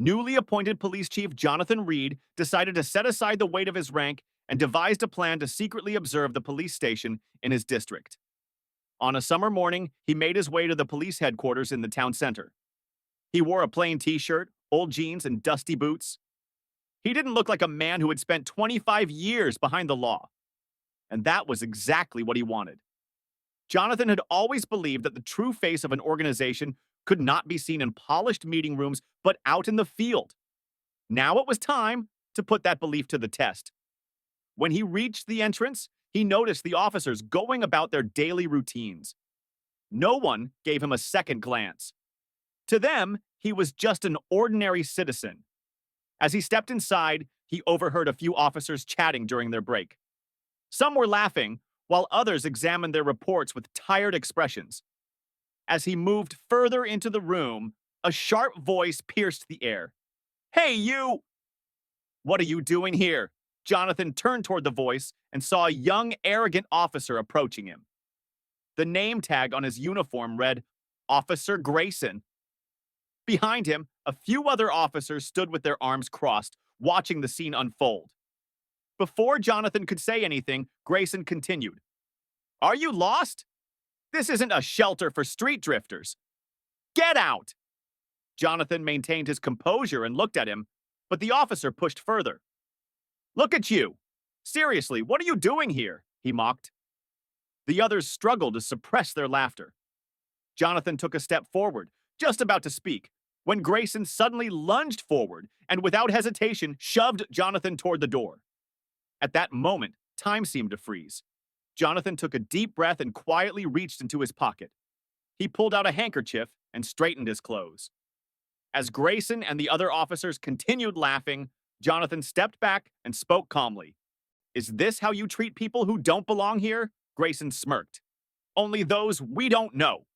Newly appointed police chief Jonathan Reed decided to set aside the weight of his rank and devised a plan to secretly observe the police station in his district. On a summer morning, he made his way to the police headquarters in the town center. He wore a plain t-shirt, old jeans, and dusty boots. He didn't look like a man who had spent 25 years behind the law. And that was exactly what he wanted. Jonathan had always believed that the true face of an organization could not be seen in polished meeting rooms, but out in the field. Now it was time to put that belief to the test. When he reached the entrance, he noticed the officers going about their daily routines. No one gave him a second glance. To them, he was just an ordinary citizen. As he stepped inside, he overheard a few officers chatting during their break. Some were laughing, while others examined their reports with tired expressions. As he moved further into the room, a sharp voice pierced the air. "Hey, you!" "What are you doing here?" Jonathan turned toward the voice and saw a young, arrogant officer approaching him. The name tag on his uniform read, Officer Grayson. Behind him, a few other officers stood with their arms crossed, watching the scene unfold. Before Jonathan could say anything, Grayson continued. "Are you lost? This isn't a shelter for street drifters. Get out!" Jonathan maintained his composure and looked at him, but the officer pushed further. "Look at you! Seriously, what are you doing here?" he mocked. The others struggled to suppress their laughter. Jonathan took a step forward, just about to speak, when Grayson suddenly lunged forward and without hesitation shoved Jonathan toward the door. At that moment, time seemed to freeze. Jonathan took a deep breath and quietly reached into his pocket. He pulled out a handkerchief and straightened his clothes. As Grayson and the other officers continued laughing, Jonathan stepped back and spoke calmly. "Is this how you treat people who don't belong here?" Grayson smirked. "Only those we don't know."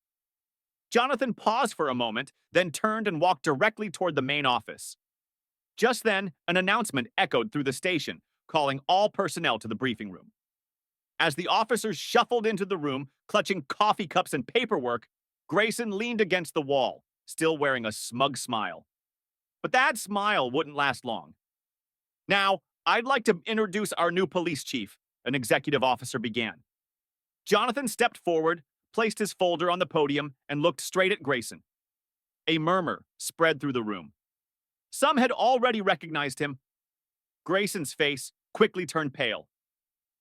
Jonathan paused for a moment, then turned and walked directly toward the main office. Just then, an announcement echoed through the station, calling all personnel to the briefing room. As the officers shuffled into the room, clutching coffee cups and paperwork, Grayson leaned against the wall, still wearing a smug smile. But that smile wouldn't last long. "Now, I'd like to introduce our new police chief," an executive officer began. Jonathan stepped forward, placed his folder on the podium, and looked straight at Grayson. A murmur spread through the room. Some had already recognized him. Grayson's face quickly turned pale.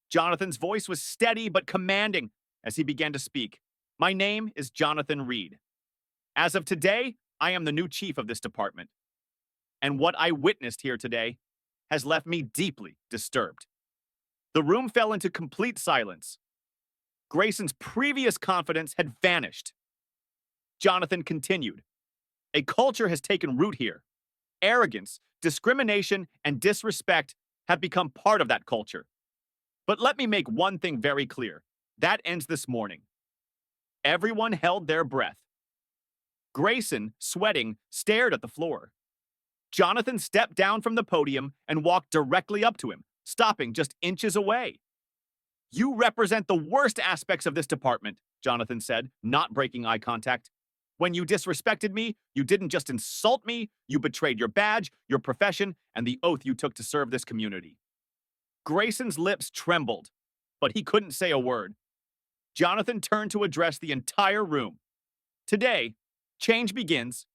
Jonathan's voice was steady but commanding as he began to speak. "My name is Jonathan Reed. As of today, I am the new chief of this department. And what I witnessed here today has left me deeply disturbed." The room fell into complete silence. Grayson's previous confidence had vanished. Jonathan continued. "A culture has taken root here. Arrogance, discrimination, and disrespect have become part of that culture. But let me make one thing very clear. That ends this morning." Everyone held their breath. Grayson, sweating, stared at the floor. Jonathan stepped down from the podium and walked directly up to him, stopping just inches away. "You represent the worst aspects of this department," Jonathan said, not breaking eye contact. "When you disrespected me, you didn't just insult me, you betrayed your badge, your profession, and the oath you took to serve this community." Grayson's lips trembled, but he couldn't say a word. Jonathan turned to address the entire room. "Today, change begins.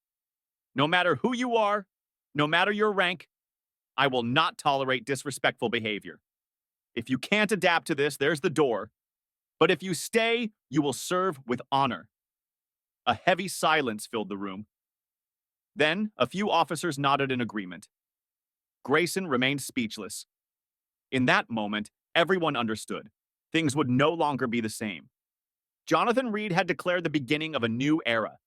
No matter who you are, no matter your rank, I will not tolerate disrespectful behavior. If you can't adapt to this, there's the door. But if you stay, you will serve with honor." A heavy silence filled the room. Then, a few officers nodded in agreement. Grayson remained speechless. In that moment, everyone understood. Things would no longer be the same. Jonathan Reed had declared the beginning of a new era.